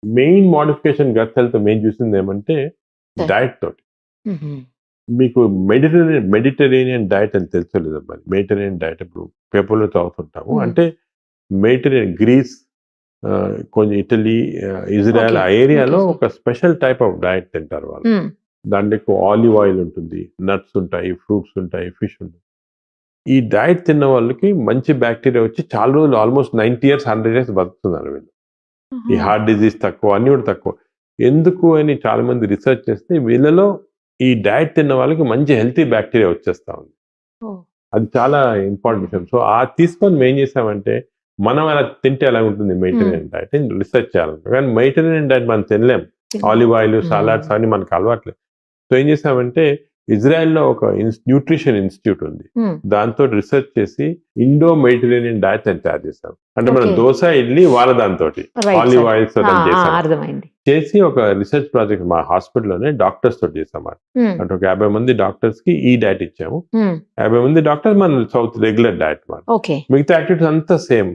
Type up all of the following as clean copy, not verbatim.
Main modification gut health main చూసింది ఏమంటే sir. Diet తోటి. హుహు. మీకు మెడిటరేనియన్ డైట్ అని తెలుసో లేదో మరి. మెడిటరేనియన్ డైట్ ఇప్పుడు పేపర్‌లో చదువుతుంటాము. హ్మ్. అంటే మెడిటరేనియన్ గ్రీస్ కొంచెం ఇటలీ, ఇజ్రాయెల్ ఓకే. ఆ ఏరియాలో ఓకే. ఒక స్పెషల్ టైప్ ఆఫ్ డైట్ తింటారు వాళ్ళు. హ్మ్. దాంట్లో ఎక్కువ ఆలివ్ ఆయిల్ ఉంటుంది, నట్స్ ఉంటాయి, ఫ్రూట్స్ ఉంటాయి, ఫిష్ ఉంటుంది. ఈ డైట్ తిన్న వాళ్ళకి మంచి బాక్టీరియా వచ్చి చాలా రోజులు ఆల్మోస్ట్ 90 ఇయర్స్, 100 ఇయర్స్ బతుకుతున్నారు వీళ్ళు. ఈ ఆహా! హార్ట్ డిసీజ్ తక్కువ, అన్నీ కూడా తక్కువ. ఎందుకు అని చాలా మంది రిసర్చ్ చేస్తే వీళ్ళలో ఈ డైట్ తిన్న వాళ్ళకి మంచి హెల్తీ బాక్టీరియా వచ్చేస్తా ఉంది. ఓహ్! అది చాలా ఇంపార్టెంట్ విషయం. సో, తీసుకొని మేం చేసామంటే, మనం అలా తింటే ఎలా ఉంటుంది హ్మ్. మెడిటరేనియన్ డైట్ అని రిసర్చ్ చేయాలనుకున్నాం. కానీ మెడిటరేనియన్ డైట్ మనం తినలేం. తినలేం. ఆలివ్ ఆయిల్, హ్మ్. సలాడ్స్ అన్నీ మనకు అలవాట్లేదు. సో, ఏం చేసామంటే ఇజ్రాయెల్‌లో ఒక న్యూట్రిషన్ ఇన్‌స్టిట్యూట్ ఉంది. హ్మ్. దాంతోటి రిసర్చ్ చేసి ఇండో మెడిటరేనియన్ డైట్ అని తయారు చేసాం. అంటే మనం ఓకే. దోస, ఇడ్లీ వాళ్ళ దాంతోటి. Right olive sir. ఆయిల్స్ ఆ! తోటి ఆ! చేసాం. అర్థమైంది. చేసి ఒక రిసర్చ్ ప్రాజెక్ట్ మా హాస్పిటల్‌లోనే డాక్టర్స్ తోటి చేసాం. హ్మ్. అంటే ఒక 50 మంది డాక్టర్స్‌కి ఈ డైట్ ఇచ్చాము. హ్మ్. 50 మంది డాక్టర్స్ మన సౌత్ రెగ్యులర్ డైట్ మాట. ఓకే. మిగతా యాక్టివిటీస్ అంతా సేమ్.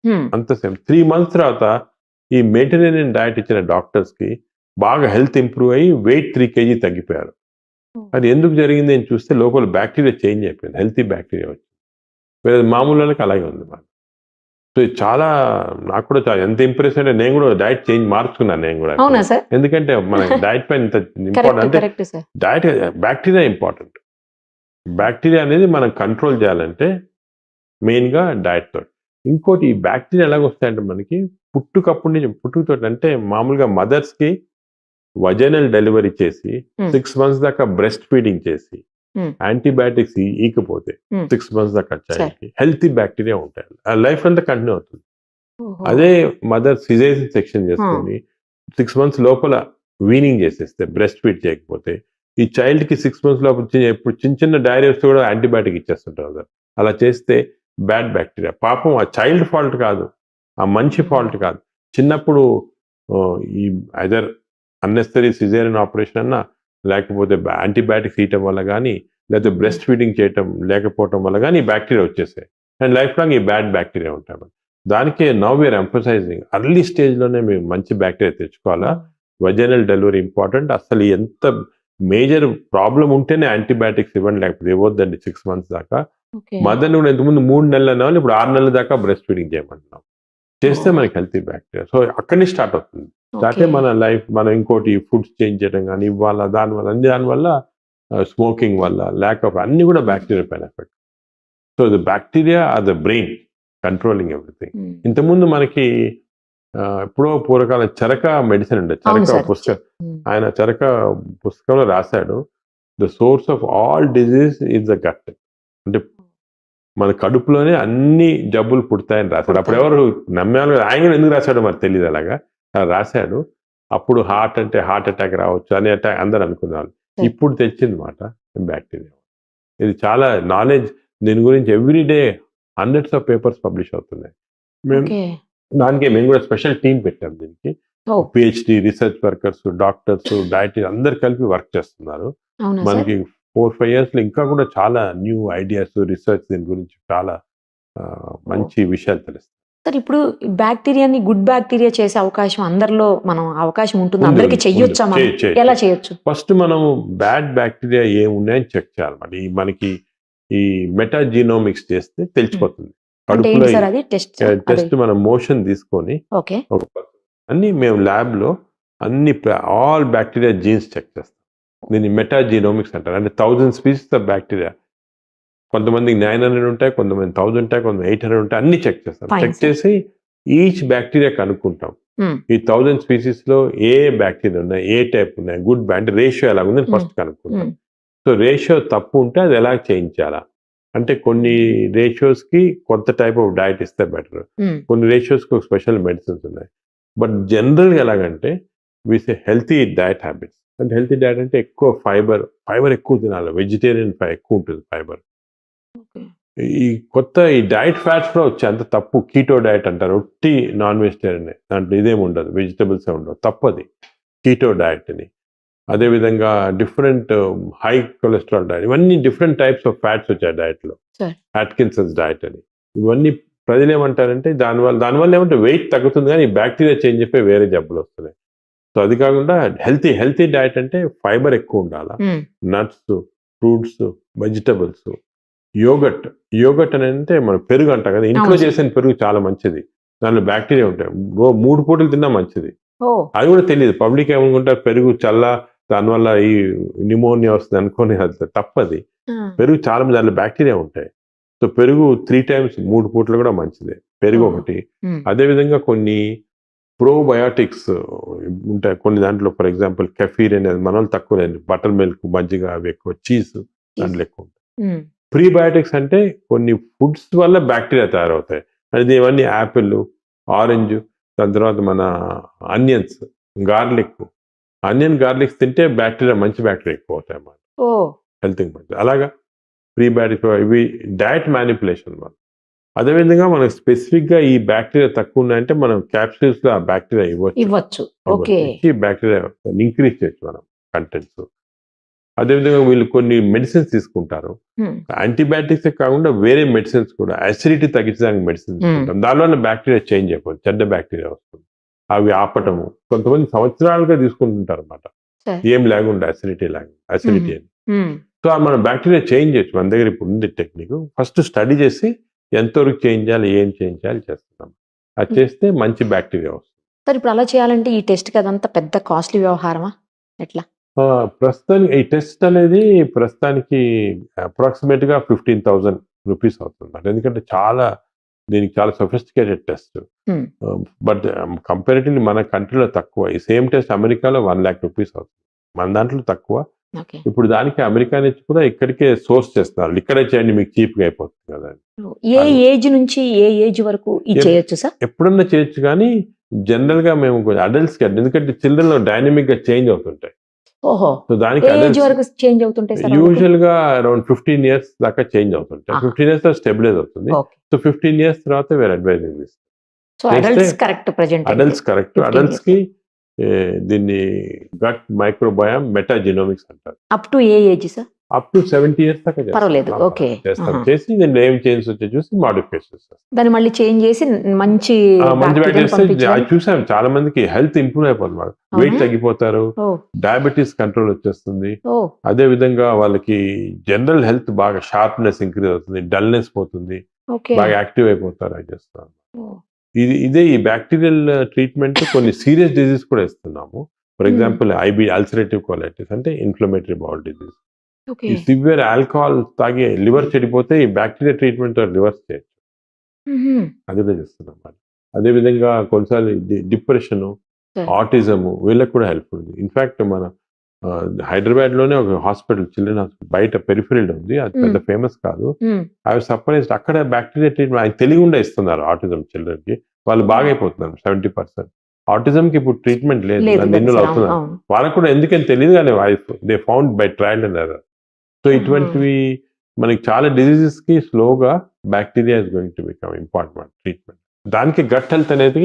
హ్మ్. అంతా సేమ్. 3 మంత్స్ తర్వాత ఈ మెడిటరేనియన్ డైట్ ఇచ్చిన డాక్టర్స్‌కి బాగా హెల్త్ ఇంప్రూవ్ అయ్యి వెయిట్ 3 కేజీ తగ్గిపోయారు. ఓహ్! అది ఎందుకు జరిగింది అని చూస్తే లోపల బాక్టీరియా చేంజ్ అయిపోయింది. హెల్తీ బాక్టీరియా వచ్చింది. వేరే మామూలు వాళ్ళకి అలాగే ఉంది మాట. సో, ఇది చాలా నాకు కూడా చాలా ఎంత ఇంప్రెస్ అంటే నేను కూడా డైట్ చేంజ్ మార్చుకున్నాను నేను కూడా అవునా ఇప్పుడు. సార్? ఎందుకంటే మన డైట్ పైన ఇంత ఇంపార్టెంట్ కరెక్ట్. అంటే correct sir. Diet bacteria important. Bacteria అనేది మనం కంట్రోల్ చేయాలంటే మెయిన్‌గా డైట్ తోటి. ఇంకోటి ఈ బాక్టీరియా ఎలాగొస్తాయంటే మనకి పుట్టుకప్పటి నుంచి పుట్టుకతోటి అంటే మామూలుగా మదర్స్‌కి వజైనల్ డెలివరీ చేసి హ్మ్. 6 మంత్స్ దాకా బ్రెస్ట్ ఫీడింగ్ చేసి హ్మ్. యాంటీబయాటిక్స్ ఈకపోతే హ్మ్. 6 మంత్స్ దాకా సార్. చైల్డ్‌కి హెల్తీ బాక్టీరియా ఉంటాయి. ఆ లైఫ్ అంతా కంటిన్యూ అవుతుంది. ఓహో! అదే మదర్ సిజేరియన్ సెక్షన్ ఆ! చేసుకొని 6 మంత్స్ లోపల వీనింగ్ చేసేస్తే బ్రెస్ట్ ఫీడ్ చేయకపోతే ఈ చైల్డ్‌కి 6 మంత్స్ లోపల ఇప్పుడు చిన్న చిన్న డయేరియా వస్తే కూడా యాంటీబయాటిక్ ఇచ్చేస్తుంటారు కదా! అలా చేస్తే బ్యాడ్ బాక్టీరియా. పాపం ఆ చైల్డ్ ఫాల్ట్ కాదు. ఆ మనిషి హ్మ్. ఫాల్ట్ కాదు. చిన్నప్పుడు ఈ ఐదర్ అన్నెసెసరీ సిజేరియన్ ఆపరేషన్ అన్నా, లేకపోతే యాంటీబయాటిక్స్ ఇయటం వల్ల గానీ, లేకపోతే హుహు. బ్రెస్ట్ ఫీడింగ్ చేయటం లేకపోవటం వల్ల గానీ ఈ బాక్టీరియా వచ్చేసాయి. అండ్ లైఫ్ లాంగ్ ఈ బ్యాడ్ బాక్టీరియా ఉంటాయి. దానికే నౌ వీఆర్ ఎంఫసైజింగ్ ఎర్లీ స్టేజ్‌లోనే మేము మంచి బాక్టీరియా తెచ్చుకోవాలా. హ్మ్. Vaginal delivery important. అసలు ఎంత మేజర్ ప్రాబ్లమ్ ఉంటేనే యాంటీబయాటిక్స్ ఇవ్వండి. లేకపోతే ఇవ్వొద్దండి 6 మంత్స్ దాకా. ఓకే. మదర్‌ని కూడా ఇంతకుముందు 3 నెలలు అనేవాళ్ళు. ఇప్పుడు 6 నెలల దాకా బ్రెస్ట్ ఫీడింగ్ చేయమంటున్నాం. చేస్తే ఓహ్! మనకి హెల్తీ బాక్టీరియా. సో, అక్కడి నుంచి స్టార్ట్ అవుతుంది. ఓకే. స్టార్టే మన లైఫ్ మనం ఇంకోటి ఫుడ్స్ చేంజ్ చేయడం గానీ, ఇవ్వాలా దానివల్ల అన్ని దానివల్ల స్మోకింగ్ వల్ల, ల్యాక్ ఆఫ్ అన్నీ కూడా హ్మ్. బాక్టీరియా పైన effect. So, the bacteria are the brain controlling everything. Hmm. ఇంతకుముందు మనకి ఎప్పుడో పూర్వకాలం చరక మెడిసిన్ ఉండేది. అవును చరక సార్. పుస్తకం హ్మ్. ఆయన చరక పుస్తకంలో రాసాడు. The source of all disease is the gut. అంటే మన కడుపులోనే అన్ని జబ్బులు పుడతాయని రాసాడు. పుడతాయి. అప్పుడెవరు నమ్మేవాళ్ళు కాదు. ఆయన కూడా ఎందుకు రాసాడో మరి తెలీదు అలాగా. అలా రాసాడు. అప్పుడు హార్ట్ అంటే హార్ట్ అటాక్ రావచ్చు అని అందరూ అనుకునేవాళ్ళు. సార్. ఇప్పుడు తెచ్చింది మాట బాక్టీరియా. ఇది చాలా నాలెడ్జ్ దీని గురించి every day hundreds of papers publish అవుతున్నాయి. మేము ఓకే. దానికే మేము కూడా స్పెషల్ టీమ్ పెట్టాం దీనికి. ఓహ్! పీహెచ్‌డీ రీసెర్చ్ వర్కర్స్, డాక్టర్స్, డైటీ అందరూ కలిపి వర్క్ చేస్తున్నారు. అవునా సార్? మనకి 4, 5 ఇయర్స్‌లో ఇంకా కూడా చాలా న్యూ ఐడియాస్, రిసర్చ్ దీని గురించి చాలా ఓహ్! మంచి విషయాలు తెలుస్తాయి. సార్ ఇప్పుడు బాక్టీరియాని గుడ్ బాక్టీరియా చేసే అవకాశం అందరిలో అవకాశం ఉంటుందా? ఉంది. అందరికి ఉంది. ఉంది. చెయ్యొచ్చా మనం? చేయొచ్చు. ఎలా చేయొచ్చు? ఫస్ట్ మనము బ్యాడ్ బాక్టీరియా ఏమున్నాయని చెక్ చేయాలన్నమాట. మనకి ఈ మెటాజినోమిక్స్ చేస్తే హ్మ్. తెలిసిపోతుంది. అంటే కడుపులో ఏంటి సార్ అది టెస్టా? అదే. టెస్ట్ మనం మోషన్ తీసుకొని ఓకే. ఒక అన్నీ మేము ల్యాబ్‌లో అన్ని ఆల్ బాక్టీరియా జీన్స్ చెక్ చేస్తాం. దీన్ని మెటాజినోమిక్స్ అంటారు. అంటే 1000 స్పీసీస్ ఆఫ్ బాక్టీరియా. కొంతమందికి 900 ఉంటాయి, కొంతమంది 1000 ఉంటాయి, కొంతమంది 800 ఉంటాయి. అన్నీ చెక్ చేస్తాం. Fine check sir. చేసి ఈచ్ బాక్టీరియా కనుక్కుంటాం. హ్మ్. ఈ 1000 స్పీసీస్‌లో ఏ బాక్టీరియా ఉన్నాయి, ఏ టైప్ ఉన్నాయి, గుడ్ అంటే రేషియో ఎలాగుందని హ్మ్. ఫస్ట్ కనుక్కుంటాం. హ్మ్. సో, రేషియో తప్పు ఉంటే అది ఎలా చేయించాలా? అంటే కొన్ని రేషియోస్‌కి కొంత టైప్ ఆఫ్ డైట్ ఇస్తే బెటర్. హ్మ్. కొన్ని రేషియోస్‌కి ఒక స్పెషల్ మెడిసిన్స్ ఉన్నాయి. బట్ జనరల్‌గా ఎలాగంటే వి సే హెల్తీ డైట్ హ్యాబిట్స్. అంటే హెల్తీ డైట్ అంటే ఎక్కువ ఫైబర్ ఎక్కువ తినాలి. వెజిటేరియన్ ఎక్కువ ఉంటుంది ఫైబర్. ఓకే. ఈ డైట్ ఫ్యాట్స్ కూడా వచ్చాయి. అంత తప్పు. కీటో డైట్ అంటారు. ఒట్టి నాన్ వెజిటేరియనే. దాంట్లో ఇదేమి ఉండదు. వెజిటబుల్సే ఉండవు. తప్పది. కీటో డైట్ అని. అదేవిధంగా డిఫరెంట్ హై కొలెస్ట్రాల్ డైట్. ఇవన్నీ డిఫరెంట్ టైప్స్ ఆఫ్ ఫ్యాట్స్ వచ్చాయి డైట్‌లో. సార్. అట్కిన్సన్స్ డైట్ అని. ఇవన్నీ ప్రజలు ఏమంటారంటే దానివల్ల ఏమంటే వెయిట్ తగ్గుతుంది కానీ బ్యాక్టీరియా చేంజ్ అయిపోయి వేరే జబ్బులు వస్తున్నాయి. సో అది కాకుండా హెల్తీ డైట్ అంటే ఫైబర్ ఎక్కువ ఉండాలి, నట్స్, ఫ్రూట్స్, వెజిటబుల్స్, యోగట్ అని అంటే మన పెరుగు అంటాం కదా, ఇంట్లో చేసిన పెరుగు చాలా మంచిది, దానిలో బ్యాక్టీరియా ఉంటాయి, 3 పూటలు తిన్నా మంచిది. అది కూడా తెలియదు, పబ్లిక్ ఏమనుకుంటారు పెరుగు చల్ల దానివల్ల ఈ న్యూమోనియా వస్తుంది అనుకోని, అది తప్పది. పెరుగు చాలా మంది దానిలో బ్యాక్టీరియా ఉంటాయి. సో పెరుగు 3 times 3 పూటలు కూడా మంచిదే పెరుగు ఒకటి. అదేవిధంగా కొన్ని ప్రోబయాటిక్స్ ఉంటాయి కొన్ని దాంట్లో, ఫర్ ఎగ్జాంపుల్ కెఫీర్ అనేది మన వాళ్ళు తక్కువ లేదు, బటర్ మిల్క్, మజ్జిగ అవి ఎక్కువ, చీజ్ దాంట్లో ఎక్కువ ఉంటాయి. ప్రీబయాటిక్స్ అంటే కొన్ని ఫుడ్స్ వల్ల బ్యాక్టీరియా తయారవుతాయి, అది ఇవన్నీ యాపిల్, ఆరెంజ్, దాని తర్వాత మన ఆనియన్స్, గార్లిక్స్ తింటే బ్యాక్టీరియా, మంచి బ్యాక్టీరియా ఎక్కువ అవుతాయి అన్నమాట, హెల్త్ మంచి. అలాగా ప్రీబయాటిక్స్ ఇవి డయట్ మ్యానిపులేషన్ వల్ల. అదేవిధంగా మనకు స్పెసిఫిక్గా ఈ బ్యాక్టీరియా తక్కువ ఉన్నాయంటే మనం క్యాప్సూల్స్ లో ఆ బ్యాక్టీరియా ఇవ్వచ్చు, బ్యాక్టీరియా ఇంక్రీజ్ చేయొచ్చు మనం కంటెంట్స్. అదేవిధంగా వీళ్ళు కొన్ని మెడిసిన్స్ తీసుకుంటారు, యాంటీబయాటిక్స్ కాకుండా వేరే మెడిసిన్స్ కూడా, అసిడిటీ తగ్గించడానికి మెడిసిన్స్ తీసుకుంటాం, దానివల్ల బ్యాక్టీరియా చేంజ్ అయిపోతుంది, చెడ్డ బ్యాక్టీరియా వస్తుంది, అవి ఆపటము. కొంతమంది సంవత్సరాలుగా తీసుకుంటుంటారు అన్నమాట, ఏం లేకుండా అసిడిటీ అని. సో మన బ్యాక్టీరియా చేంజ్ చేయొచ్చు, మన దగ్గర ఇప్పుడు ఉంది టెక్నిక్. ఫస్ట్ స్టడీ చేసి ఎంతవరకు చేంజ్ చేయాలి, ఏం చేంజ్ చేయాలి చేస్తున్నాం, అది చేస్తే మంచి బ్యాక్టీరియా వస్తుంది. సార్ ఇప్పుడు అలా చేయాలంటే ఈ టెస్ట్ కదంతా పెద్ద కాస్ట్లీ వ్యవహారమా ఎట్లా? ప్రస్తుతానికి ఈ టెస్ట్ అనేది ప్రస్తుతానికి అప్రాక్సిమేట్ గా 15,000 రూపీస్ అవుతుంది, ఎందుకంటే దీనికి చాలా సొఫిస్టికేటెడ్ టెస్ట్. బట్ కంపారిటివ్లీ మన కంట్రీలో తక్కువ. ఈ సేమ్ టెస్ట్ అమెరికాలో 1 lakh రూపీస్ అవుతుంది, మన దాంట్లో తక్కువ. ఇప్పుడు దానికి అమెరికా నుంచి కూడా ఇక్కడికే సోర్స్ చేస్తున్నారు, ఇక్కడే చేయండి మీకు చీప్ గా అయిపోతుంది కదా. ఏ ఏజ్ నుంచి ఏ ఏజ్ వరకు చేయొచ్చు సార్? ఎప్పుడన్నా చేయొచ్చు, కానీ జనరల్ గా మేము అడల్ట్స్ కి, ఎందుకంటే చిల్డ్రన్ లో డైనమిక్ గా చేంజ్ అవుతుంటాయి. సో దానికి యూజువల్ గా అరౌండ్ 15 years దాకా చేంజ్ అవుతుంటాయి. 15 years తర్వాత స్టెబిలైజ్ అవుతుంది. సో 15 years తర్వాత వేరే అడ్వైజింగ్ ఇస్తాం. Adults correct. అడల్ట్స్ కి దీన్ని గట్ మైక్రోబయామ్ మెటాజినోమిక్స్ అంటారు. Up to A age sir? Up to 70 years దాకా చేస్తాం. చేసి దీన్ని ఏం చేంజ్ వచ్చి చూసి మాడిఫికేషన్ చేస్తాం, దాన్ని మళ్ళీ చేంజ్ చేసి మంచి చూసాం చాలా మందికి హెల్త్ ఇంప్రూవ్ అయిపోతుంది, వెయిట్ తగ్గిపోతారు, డయాబెటీస్ కంట్రోల్ వచ్చేస్తుంది. అదే విధంగా వాళ్ళకి జనరల్ హెల్త్ బాగా షార్ప్నెస్ ఇంక్రీజ్ అవుతుంది, డల్నెస్ పోతుంది, బాగా యాక్టివ్ అయిపోతారు అని చేస్తాం. ఇదే ఈ బ్యాక్టీరియల్ ట్రీట్మెంట్ కొన్ని సీరియస్ డిజీజ్ కూడా ఇస్తున్నాము. ఫర్ ఎగ్జాంపుల్ అల్సరేటివ్ కోలైటిస్ అంటే ఇన్ఫ్లమేటరీ బౌల్ డిజీజ్. ఈ సివియర్ ఆల్కహాల్ తాగి లివర్ చెడిపోతే ఈ బ్యాక్టీరియా ట్రీట్మెంట్ రివర్స్ చేయొచ్చు, అది కూడా చేస్తున్నాం. అదేవిధంగా కొన్నిసార్లు డిప్రెషన్, ఆటిజము వీళ్ళకి కూడా హెల్ప్ఫుల్ ఉంది. ఇన్ఫాక్ట్ మన హైదరాబాద్ లోనే ఒక హాస్పిటల్, చిల్డ్రన్ హాస్పిటల్ బయట పెరిఫెరల్ ఉంది, అది పెద్ద ఫేమస్ కాదు. ఐ వాజ్ సర్ప్రైజ్డ్, అక్కడ బ్యాక్టీరియా ట్రీట్మెంట్ ఆయన తెలియకుండా ఇస్తున్నారు ఆటిజం చిల్డ్రన్ కి, వాళ్ళు బాగా అయిపోతున్నారు 70%. ఆటిజం కి ఇప్పుడు ట్రీట్మెంట్ లేదు, ఎన్నో అవుతున్నారు, వాళ్ళకు కూడా ఎందుకని తెలియదు, కానీ they found by trial and error. So ఇటువంటివి మనకి చాలా డిజీజెస్ కి స్లోగా bacteria is going to become important treatment. దానికి గట్ హెల్త్ అనేది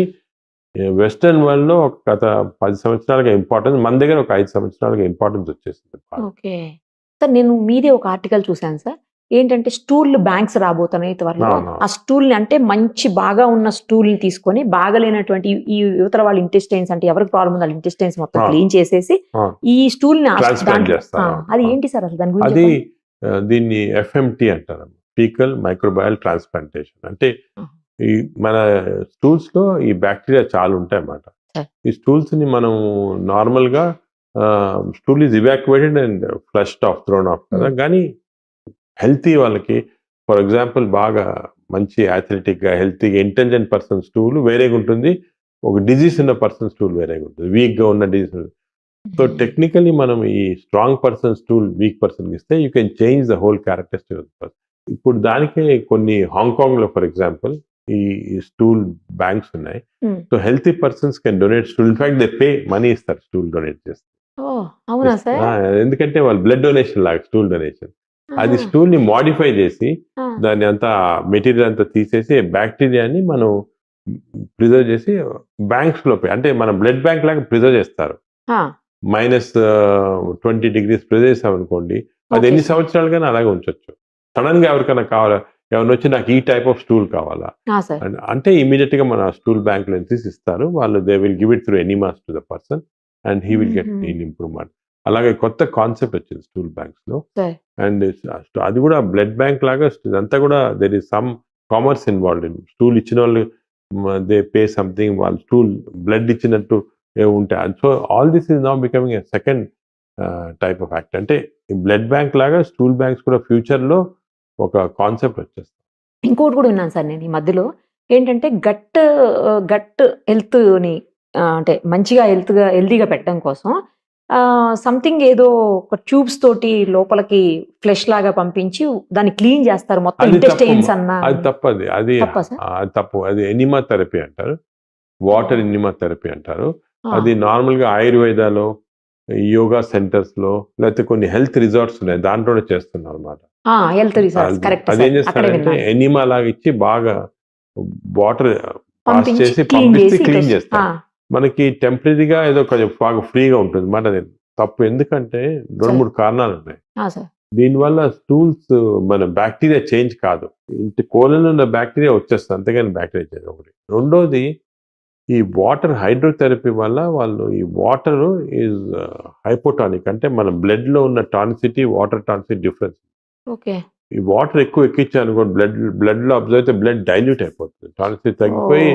వెస్టర్న్ వరల్డ్ లో ఒక గత 10 సంవత్సరాలుగా ఇంపార్టెన్స్, మన దగ్గర ఒక 5 సంవత్సరాలుగా ఇంపార్టెన్స్ వచ్చేసింది. ఓకే సార్, నేను మీదే ఒక ఆర్టికల్ చూసాను సార్, ఏంటంటే స్టూల్ బ్యాంక్స్ రాబోతున్నాయి త్వరలో. ఆ స్టూల్ అంటే మంచి బాగా ఉన్న స్టూల్ ని తీసుకొని బాగాలేనటువంటి ఈ యువతల వాళ్ళ ఇంటెస్టైన్స్ అంటే ఎవరికి ప్రాబ్లం ఉంది వాళ్ళ ఇంటెస్టైన్స్ మొత్తం క్లీన్ చేసేసి ఈ స్టూల్ ని అది ఏంటి సార్ అసలు దాని గురించి? అది దీన్ని FMT అంటారు, ఫీకల్ మైక్రోబయల్ ట్రాన్స్ప్లాంటేషన్. అంటే ఈ మన స్టూల్స్ లో ఈ బ్యాక్టీరియా చాలా ఉంటాయి అన్నమాట. ఈ స్టూల్స్ ని మనం నార్మల్ గా stool is evacuated and flushed off, thrown off కదా. కానీ హెల్తీ వాళ్ళకి, ఫర్ ఎగ్జాంపుల్ బాగా మంచి అథ్లెటిక్ గా హెల్తీగా ఇంటెలిజెంట్ పర్సన్ స్టూల్ వేరేగా ఉంటుంది, ఒక డిజీజ్ ఉన్న పర్సన్ స్టూల్ వేరేగా ఉంటుంది, వీక్ గా ఉన్న డిజీజ్. సో టెక్నికలీ మనం ఈ strong person stool weak person ఇస్తే you can change the whole characteristic of person. ఇప్పుడు దానికే కొన్ని హాంకాంగ్ లో ఫర్ ఎగ్జాంపుల్ ఈ స్టూల్ బ్యాంక్స్ ఉన్నాయి. So healthy persons can donate stool, in fact they pay money ఇస్తారు స్టూల్ డొనేట్ చేస్తే. ఎందుకంటే వాళ్ళు బ్లడ్ డొనేషన్ లాగా స్టూల్ డొనేషన్, అది స్టూల్ ని మాడిఫై చేసి దాన్ని అంతా మెటీరియల్ అంతా తీసేసి బ్యాక్టీరియాని మనం ప్రిజర్వ్ చేసి బ్యాంక్స్ లో, అంటే మన బ్లడ్ బ్యాంక్ లాగా ప్రిజర్వ్ చేస్తారు. -20 degrees ప్రిజర్వ్ చేసాం అనుకోండి, అది ఎన్ని సంవత్సరాలుగానే అలాగే ఉంచొచ్చు. సడన్ గా ఎవరికైనా కావాలా, ఎవరిని వచ్చి నాకు ఈ టైప్ ఆఫ్ స్టూల్ కావాలా సార్ అంటే ఇమీడియట్ గా మన స్టూల్ బ్యాంక్ లో తీసి ఇస్తారు వాళ్ళు. They will give it through enemas to the person and he will get nil improvement. అలాగే కొత్త కాన్సెప్ట్ వచ్చింది స్టూల్ బ్యాంక్స్ లో. సార్ అండ్ అది కూడా బ్లడ్ బ్యాంక్ లాగా ఇదంతా కూడా there is some commerce involved in. Stool ఇచ్చిన వాళ్ళు దే పే సంథింగ్, వాళ్ళు స్టూల్ బ్లడ్ ఇచ్చినట్టు ఉంటాయి. So all this is now becoming a second type of act. అంటే బ్లడ్ బ్యాంక్ లాగా స్టూల్ బ్యాంక్స్ కూడా ఫ్యూచర్ లో ఒక కాన్సెప్ట్ వచ్చేస్తుంది. ఇంకోటి కూడా విన్నాను సార్ నేను ఈ మధ్యలో, ఏంటంటే గట్ హెల్త్ని అంటే మంచిగా హెల్తీగా పెట్టడం కోసం సంథింగ్ ఏదో ఒక ట్యూబ్స్ తోటి లోపలికి ఫ్లెష్ లాగా పంపించి దాన్ని క్లీన్ చేస్తారు మొత్తం అది ఇంటెస్టైన్స్ తప్పు. అన్న. అది తప్పది. అది తప్పా సార్? అది తప్పు. అది ఎనిమా థెరపీ అంటారు, వాటర్ ఎనిమా థెరపీ అంటారు. ఆ, అది నార్మల్ గా ఆయుర్వేదాలో, యోగా సెంటర్స్ లో, లేకపోతే కొన్ని హెల్త్ రిసార్ట్స్ ఉన్నాయి దాంట్లో చేస్తున్నారు అనమాట. హెల్త్ రిసార్ట్స్ కరెక్ట్ అదేం అక్కడే చేస్తారంటే విన్నాను. ఎనిమా లాగా ఇచ్చి బాగా వాటర్ పాస్ పంపించి చేసి క్లీన్ పంపిస్తే చేసి క్లీన్ చేస్తారు. మనకి టెంపరీగా ఏదో కొంచెం బాగా ఫ్రీగా ఉంటుంది అన్నమాట. అది తప్పు. ఎందుకంటే 2-3 కారణాలు ఉన్నాయి సార్. దీనివల్ల. స్టూల్స్ మన బ్యాక్టీరియా చేంజ్ కాదు, ఇంటి కోలలో ఉన్న బ్యాక్టీరియా వచ్చేస్తుంది, అంతేగాని బ్యాక్టీరియా చేంజ్ ఒకటి. రెండోది ఈ వాటర్ హైడ్రోథెరపీ వల్ల వాళ్ళు ఈ వాటర్ ఈజ్ హైపోటానిక్. అంటే మన బ్లడ్ లో ఉన్న tonicity, water tonicity difference. Okay. ఈ వాటర్ ఎక్కువ ఎక్కించానుకోండి బ్లడ్ లో అబ్జర్వ్ అయితే బ్లడ్ డైల్యూట్ అయిపోతుంది, టానిసిటీ తగ్గిపోయి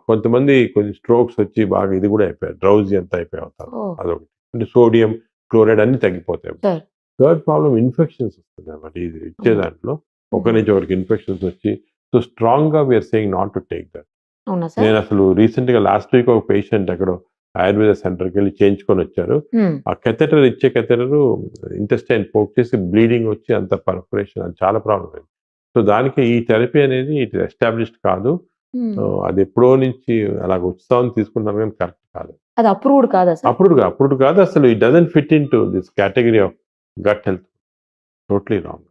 కొంతమంది కొన్ని స్ట్రోక్స్ వచ్చి బాగా ఇది కూడా అయిపోయారు, డ్రౌజీ అంతా అయిపోయి అవుతారు. అదొకటి. అంటే సోడియం, క్లోరైడ్ అన్ని తగ్గిపోతాయి. సార్. థర్డ్ ప్రాబ్లం ఇన్ఫెక్షన్స్ వస్తుంది అన్నమాట. ఇది ఇచ్చే దాంట్లో ఒకరి నుంచి ఒకరికి ఇన్ఫెక్షన్స్ వచ్చి, సో స్ట్రాంగ్ గా we are saying not to take that. అవునా సార్? నేను అసలు రీసెంట్ గా లాస్ట్ వీక్ ఒక పేషెంట్ అక్కడ ఆయుర్వేద సెంటర్కి వెళ్ళి చేయించుకొని వచ్చారు. ఆ కెథెటర్ ఇచ్చే కెథెటర్ ఇంటెస్టైన్ పోక్ చేసి బ్లీడింగ్ వచ్చి అంత పర్ఫరేషన్, అది చాలా ప్రాబ్లం అయింది. సో దానికి ఈ థెరపీ అనేది ఇట్ ఎస్టాబ్లిష్డ్ కాదు. అది ఎప్పుడో నుంచి అలాగ ఉత్సాహం తీసుకుంటారు కానీ కరెక్ట్ కాదు. అది అప్రూవ్డ్ కాదా సార్? అప్పుడు కాదు అసలు. It doesn't fit into this category of gut health. Totally wrong.